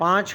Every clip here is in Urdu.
5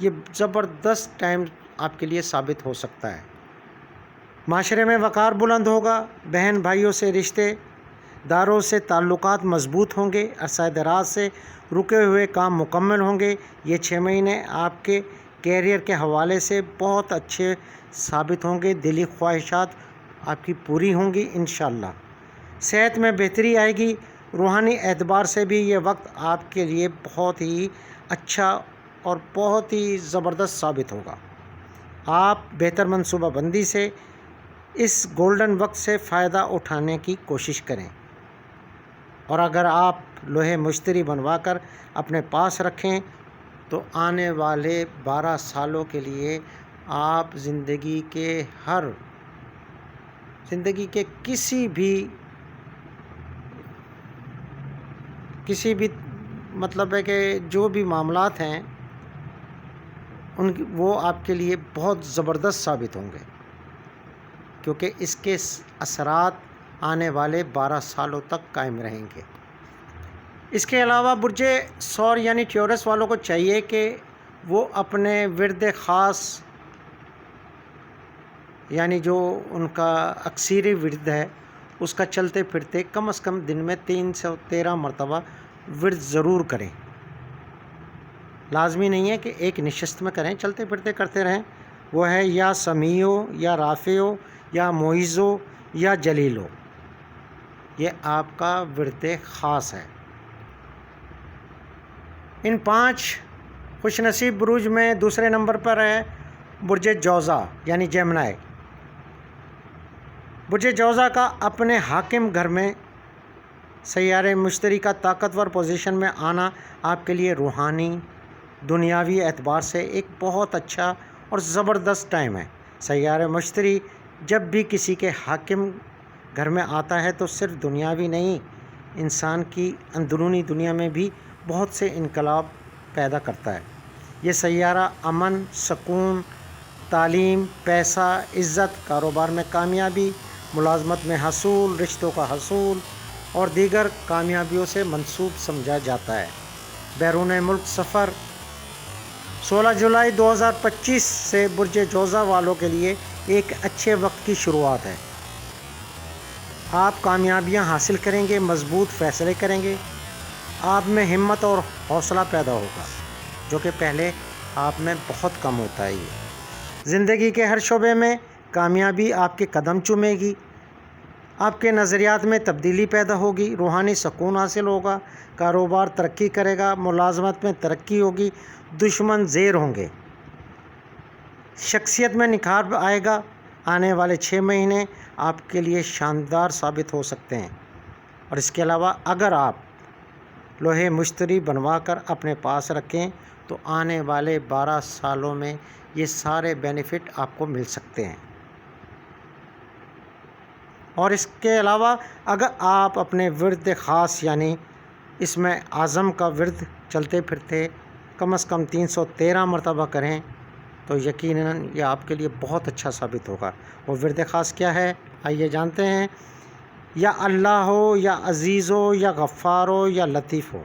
یہ زبردست ٹائم آپ کے لیے ثابت ہو سکتا ہے۔ معاشرے میں وقار بلند ہوگا، بہن بھائیوں سے رشتے داروں سے تعلقات مضبوط ہوں گے، عرصہ دراز سے رکے ہوئے کام مکمل ہوں گے۔ یہ 6 مہینے آپ کے کیریئر کے حوالے سے بہت اچھے ثابت ہوں گے، دلی خواہشات آپ کی پوری ہوں گی انشاءاللہ۔ صحت میں بہتری آئے گی، روحانی اعتبار سے بھی یہ وقت آپ کے لیے بہت ہی اچھا اور بہت ہی زبردست ثابت ہوگا۔ آپ بہتر منصوبہ بندی سے اس گولڈن وقت سے فائدہ اٹھانے کی کوشش کریں، اور اگر آپ لوہے مشتری بنوا کر اپنے پاس رکھیں تو آنے والے 12 سالوں کے لیے آپ زندگی کے کسی بھی مطلب ہے کہ جو بھی معاملات ہیں وہ آپ کے لیے بہت زبردست ثابت ہوں گے، کیونکہ اس کے اثرات آنے والے 12 سالوں تک قائم رہیں گے۔ اس کے علاوہ برج ثور یعنی ٹیورس والوں کو چاہیے کہ وہ اپنے ورد خاص یعنی جو ان کا اکثری ورد ہے اس کا چلتے پھرتے کم از کم دن میں 313 مرتبہ ورد ضرور کریں۔ لازمی نہیں ہے کہ ایک نشست میں کریں، چلتے پھرتے کرتے رہیں۔ وہ ہے یا سمیع ہو یا رافع ہو یا معیز ہو یا جلیل ہو، یہ آپ کا ورد خاص ہے۔ ان 5 خوش نصیب بروج میں دوسرے نمبر پر ہے برج جوزا یعنی جیمنائی۔ برج جوزا کا اپنے حاکم گھر میں سیارے مشتری کا طاقتور پوزیشن میں آنا آپ کے لیے روحانی دنیاوی اعتبار سے ایک بہت اچھا اور زبردست ٹائم ہے۔ سیارے مشتری جب بھی کسی کے حاکم گھر میں آتا ہے تو صرف دنیاوی نہیں، انسان کی اندرونی دنیا میں بھی بہت سے انقلاب پیدا کرتا ہے۔ یہ سیارہ امن، سکون، تعلیم، پیسہ، عزت، کاروبار میں کامیابی، ملازمت میں حصول، رشتوں کا حصول اور دیگر کامیابیوں سے منسوب سمجھا جاتا ہے۔ بیرون ملک سفر 16 جولائی 2025 سے برج جوزا والوں کے لیے ایک اچھے وقت کی شروعات ہے۔ آپ کامیابیاں حاصل کریں گے، مضبوط فیصلے کریں گے، آپ میں ہمت اور حوصلہ پیدا ہوگا جو کہ پہلے آپ میں بہت کم ہوتا ہے۔ زندگی کے ہر شعبے میں کامیابی آپ کے قدم چومے گی، آپ کے نظریات میں تبدیلی پیدا ہوگی، روحانی سکون حاصل ہوگا، کاروبار ترقی کرے گا، ملازمت میں ترقی ہوگی، دشمن زیر ہوں گے، شخصیت میں نکھار آئے گا۔ آنے والے 6 مہینے آپ کے لیے شاندار ثابت ہو سکتے ہیں۔ اور اس کے علاوہ اگر آپ لوہے مشتری بنوا کر اپنے پاس رکھیں تو آنے والے 12 سالوں میں یہ سارے بینیفٹ آپ کو مل سکتے ہیں۔ اور اس کے علاوہ اگر آپ اپنے ورد خاص یعنی اس میں اعظم کا ورد چلتے پھرتے کم از کم 313 مرتبہ کریں تو یقیناً یہ آپ کے لیے بہت اچھا ثابت ہوگا۔ وہ ورد خاص کیا ہے آئیے جانتے ہیں۔ یا اللہ ہو یا عزیز ہو یا غفار ہو یا لطیف ہو،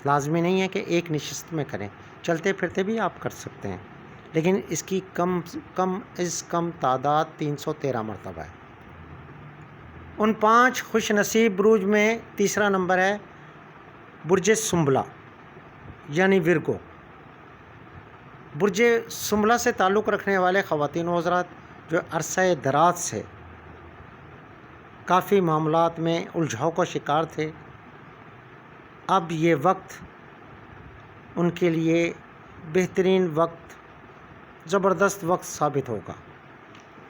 لازمی نہیں ہے کہ ایک نشست میں کریں، چلتے پھرتے بھی آپ کر سکتے ہیں، لیکن اس کی کم تعداد 313 مرتبہ ہے۔ ان 5 خوش نصیب بروج میں تیسرا نمبر ہے برج سنبلہ یعنی ورگو۔ برج سنبلہ سے تعلق رکھنے والے خواتین و حضرات جو عرصہ دراز سے کافی معاملات میں الجھاؤ کا شکار تھے، اب یہ وقت ان کے لیے بہترین وقت، زبردست وقت ثابت ہوگا۔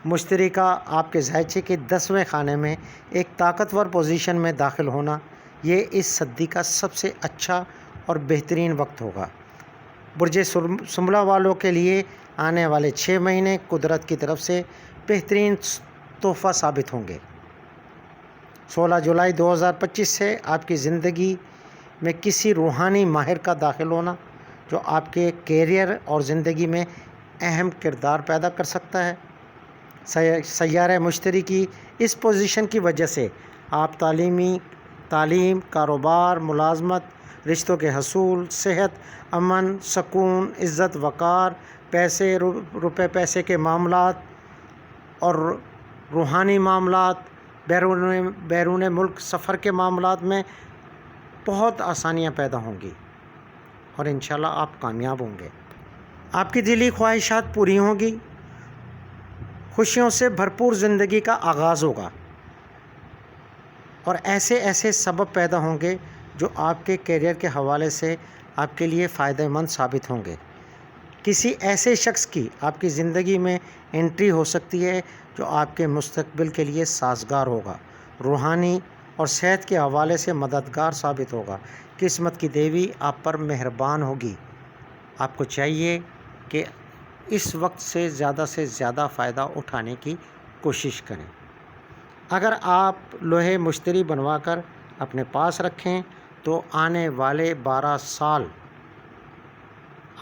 مشتری کا آپ کے ذائچے کے 10ویں خانے میں ایک طاقتور پوزیشن میں داخل ہونا یہ اس صدی کا سب سے اچھا اور بہترین وقت ہوگا۔ برج سنبلہ والوں کے لیے آنے والے 6 مہینے قدرت کی طرف سے بہترین تحفہ ثابت ہوں گے۔ 16 جولائی 2025 سے آپ کی زندگی میں کسی روحانی ماہر کا داخل ہونا جو آپ کے کیریئر اور زندگی میں اہم کردار پیدا کر سکتا ہے۔ سیارہ مشتری کی اس پوزیشن کی وجہ سے آپ تعلیم، کاروبار، ملازمت رشتوں کے حصول، صحت، امن، سکون، عزت، وقار، پیسے، روپے پیسے کے معاملات اور روحانی معاملات، بیرون ملک سفر کے معاملات میں بہت آسانیاں پیدا ہوں گی اور انشاءاللہ آپ کامیاب ہوں گے۔ آپ کی دلی خواہشات پوری ہوں گی، خوشیوں سے بھرپور زندگی کا آغاز ہوگا اور ایسے سبب پیدا ہوں گے جو آپ کے کیریئر کے حوالے سے آپ کے لیے فائدہ مند ثابت ہوں گے۔ کسی ایسے شخص کی آپ کی زندگی میں انٹری ہو سکتی ہے جو آپ کے مستقبل کے لیے سازگار ہوگا، روحانی اور صحت کے حوالے سے مددگار ثابت ہوگا۔ قسمت کی دیوی آپ پر مہربان ہوگی۔ آپ کو چاہیے کہ اس وقت سے زیادہ فائدہ اٹھانے کی کوشش کریں۔ اگر آپ لوہے مشتری بنوا کر اپنے پاس رکھیں تو آنے والے 12 سال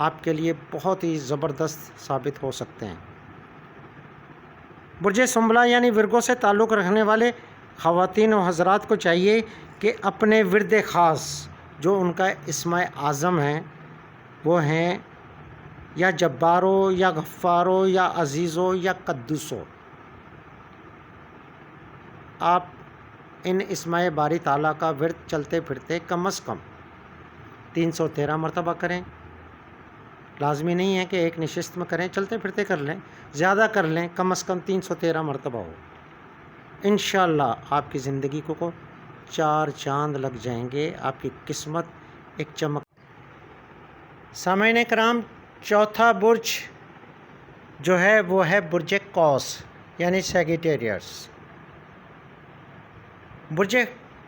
آپ کے لیے بہت ہی زبردست ثابت ہو سکتے ہیں۔ برج سنبلہ یعنی ورگو سے تعلق رکھنے والے خواتین و حضرات کو چاہیے کہ اپنے ورد خاص جو ان کا اسم اعظم ہے وہ ہیں یا جبارو یا غفارو یا عزیزو یا قدوسو، آپ ان اسماء باری تعالیٰ کا ورد چلتے پھرتے کم از کم 313 مرتبہ کریں۔ لازمی نہیں ہے کہ ایک نشست میں کریں، چلتے پھرتے کر لیں، زیادہ کر لیں، کم از کم 313 مرتبہ ہو۔ انشاءاللہ آپ کی زندگی کو 4 چاند لگ جائیں گے، آپ کی قسمت ایک چمک۔ سامعین کرام، چوتھا برج جو ہے وہ ہے برج قوس یعنی سیگیٹیریس۔ برج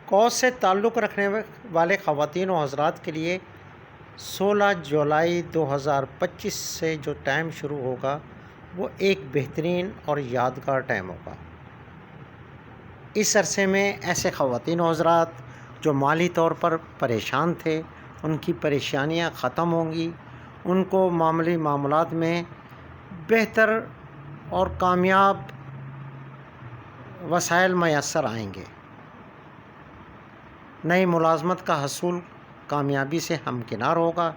قوس سے تعلق رکھنے والے خواتین و حضرات کے لیے 16 جولائی 2025 سے جو ٹائم شروع ہوگا وہ ایک بہترین اور یادگار ٹائم ہوگا۔ اس عرصے میں ایسے خواتین و حضرات جو مالی طور پر پریشان تھے ان کی پریشانیاں ختم ہوں گی، ان کو معاملی معاملات میں بہتر اور کامیاب وسائل میسر آئیں گے، نئی ملازمت کا حصول کامیابی سے ہمکنار ہوگا،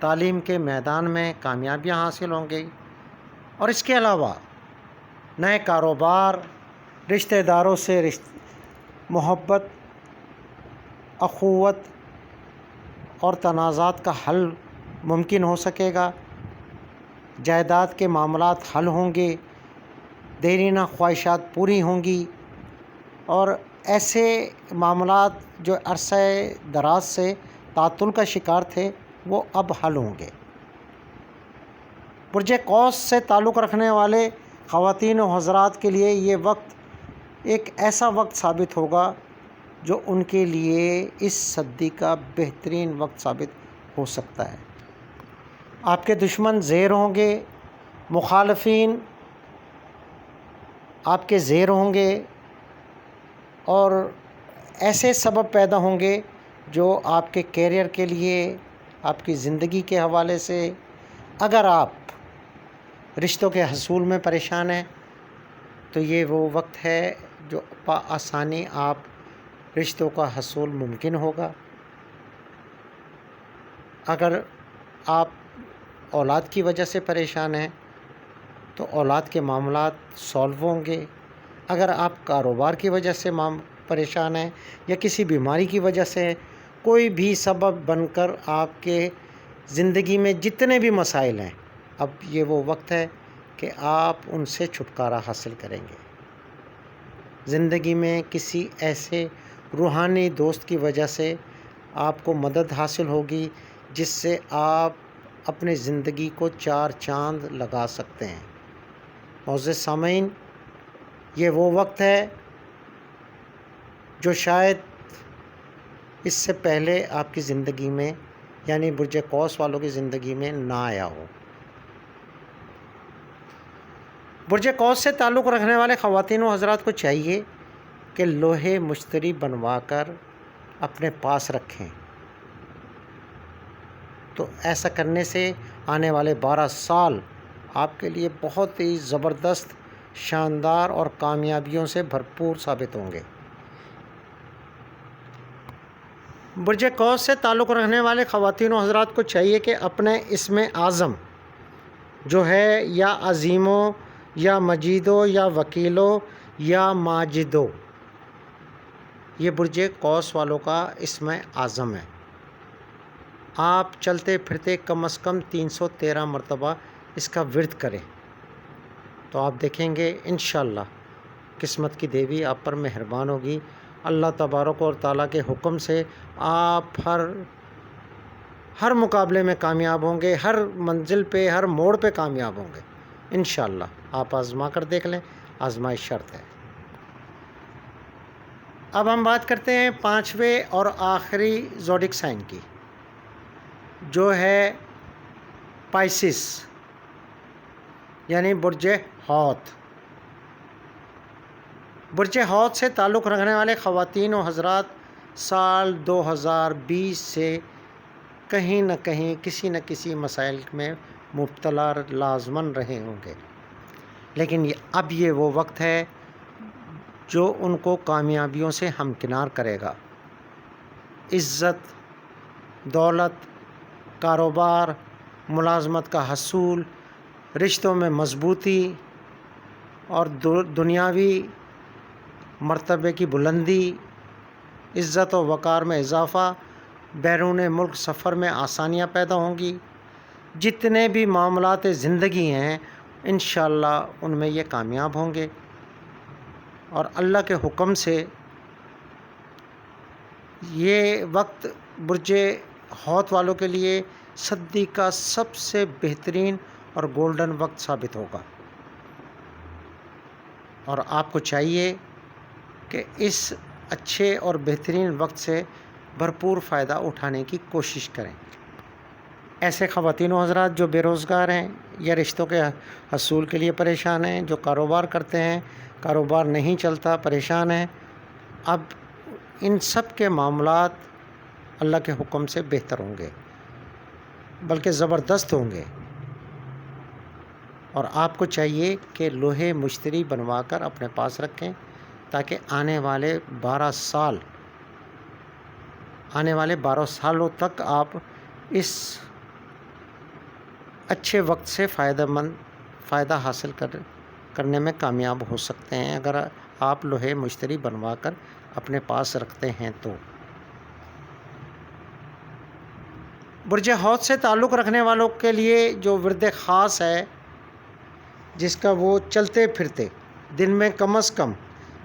تعلیم کے میدان میں کامیابیاں حاصل ہوں گی اور اس کے علاوہ نئے کاروبار، رشتہ داروں سے محبت، اخوت اور تنازعات کا حل ممکن ہو سکے گا، جائیداد کے معاملات حل ہوں گے، دیرینہ خواہشات پوری ہوں گی اور ایسے معاملات جو عرصہ دراز سے تعطل کا شکار تھے وہ اب حل ہوں گے۔ برج قوس سے تعلق رکھنے والے خواتین و حضرات کے لیے یہ وقت ایک ایسا وقت ثابت ہوگا جو ان کے لیے اس صدی کا بہترین وقت ثابت ہو سکتا ہے۔ آپ کے دشمن زیر ہوں گے، مخالفین آپ کے زیر ہوں گے اور ایسے سبب پیدا ہوں گے جو آپ کے کیریئر کے لیے، آپ کی زندگی کے حوالے سے، اگر آپ رشتوں کے حصول میں پریشان ہیں تو یہ وہ وقت ہے جو بآسانی آپ رشتوں کا حصول ممکن ہوگا۔ اگر آپ اولاد کی وجہ سے پریشان ہیں تو اولاد کے معاملات سولو ہوں گے۔ اگر آپ کاروبار کی وجہ سے پریشان ہیں یا کسی بیماری کی وجہ سے، کوئی بھی سبب بن کر آپ کے زندگی میں جتنے بھی مسائل ہیں، اب یہ وہ وقت ہے کہ آپ ان سے چھٹکارا حاصل کریں گے۔ زندگی میں کسی ایسے روحانی دوست کی وجہ سے آپ کو مدد حاصل ہوگی جس سے آپ اپنی زندگی کو 4 چاند لگا سکتے ہیں۔ معزز سامعین، یہ وہ وقت ہے جو شاید اس سے پہلے آپ کی زندگی میں یعنی برج قوس والوں کی زندگی میں نہ آیا ہو۔ برج قوس سے تعلق رکھنے والے خواتین و حضرات کو چاہیے کہ لوہے مشتری بنوا کر اپنے پاس رکھیں، تو ایسا کرنے سے آنے والے 12 سال آپ کے لیے بہت ہی زبردست، شاندار اور کامیابیوں سے بھرپور ثابت ہوں گے۔ برج قوس سے تعلق رکھنے والے خواتین و حضرات کو چاہیے کہ اپنے اسم اعظم جو ہے یا عظیمو یا مجیدو یا وکیلو یا ماجدو، یہ برج قوس والوں کا اسم اعظم ہے، آپ چلتے پھرتے کم از کم 313 مرتبہ اس کا ورد کریں تو آپ دیکھیں گے انشاءاللہ قسمت کی دیوی آپ پر مہربان ہوگی۔ اللہ تبارک و تعالیٰ کے حکم سے آپ ہر مقابلے میں کامیاب ہوں گے، ہر منزل پہ ہر موڑ پہ کامیاب ہوں گے انشاءاللہ۔ آپ آزما کر دیکھ لیں، آزمائش شرط ہے۔ اب ہم بات کرتے ہیں 5ویں اور آخری زوڈک سائن کی، جو ہے پائسس یعنی برج حوت۔ برج حوت سے تعلق رکھنے والے خواتین و حضرات سال 2020 سے کہیں نہ کہیں کسی نہ کسی مسائل میں مبتلا لازماً رہے ہوں گے، لیکن اب یہ وہ وقت ہے جو ان کو کامیابیوں سے ہمکنار کرے گا۔ عزت، دولت، کاروبار، ملازمت کا حصول، رشتوں میں مضبوطی اور دنیاوی مرتبے کی بلندی، عزت و وقار میں اضافہ، بیرون ملک سفر میں آسانیاں پیدا ہوں گی۔ جتنے بھی معاملات زندگی ہیں انشاءاللہ ان میں یہ کامیاب ہوں گے، اور اللہ کے حکم سے یہ وقت برج حوت والوں کے لیے صدی کا سب سے بہترین اور گولڈن وقت ثابت ہوگا، اور آپ کو چاہیے کہ اس اچھے اور بہترین وقت سے بھرپور فائدہ اٹھانے کی کوشش کریں۔ ایسے خواتین و حضرات جو بے روزگار ہیں یا رشتوں کے حصول کے لیے پریشان ہیں، جو کاروبار کرتے ہیں کاروبار نہیں چلتا پریشان ہیں، اب ان سب کے معاملات اللہ کے حکم سے بہتر ہوں گے، بلکہ زبردست ہوں گے، اور آپ کو چاہیے کہ لوہے مشتری بنوا کر اپنے پاس رکھیں تاکہ آنے والے 12 سالوں تک آپ اس اچھے وقت سے فائدہ حاصل کرنے میں کامیاب ہو سکتے ہیں اگر آپ لوہے مشتری بنوا کر اپنے پاس رکھتے ہیں تو۔ برج حوت سے تعلق رکھنے والوں کے لیے جو ورد خاص ہے، جس کا وہ چلتے پھرتے دن میں کم از کم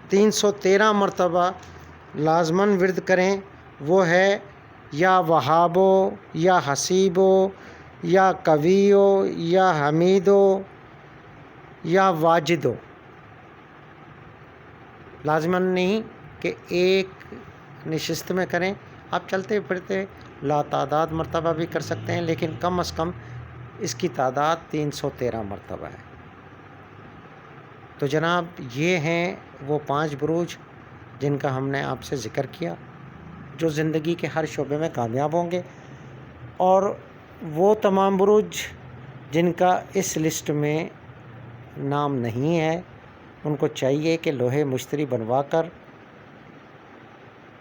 313 مرتبہ لازماً ورد کریں، وہ ہے یا وہابو یا حسیبو یا قویو یا حمیدو یا واجدو۔ لازماً نہیں کہ ایک نشست میں کریں، آپ چلتے پھرتے لاتعداد مرتبہ بھی کر سکتے ہیں، لیکن کم از کم اس کی تعداد 313 مرتبہ ہے۔ تو جناب یہ ہیں وہ 5 بروج جن کا ہم نے آپ سے ذکر کیا، جو زندگی کے ہر شعبے میں کامیاب ہوں گے، اور وہ تمام بروج جن کا اس لسٹ میں نام نہیں ہے ان کو چاہیے کہ لوہے مشتری بنوا کر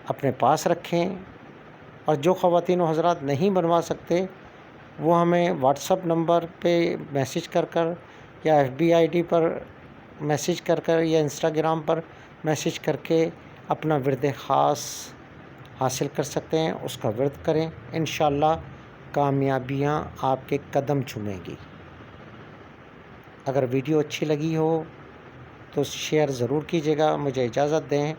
اپنے پاس رکھیں، اور جو خواتین و حضرات نہیں بنوا سکتے وہ ہمیں واٹس اپ نمبر پہ میسج کر یا FB ID پر میسج کر یا انسٹاگرام پر میسج کر کے اپنا ورد خاص حاصل کر سکتے ہیں، اس کا ورد کریں، انشاءاللہ کامیابیاں آپ کے قدم چومیں گی۔ اگر ویڈیو اچھی لگی ہو تو شیئر ضرور کیجیے گا۔ مجھے اجازت دیں۔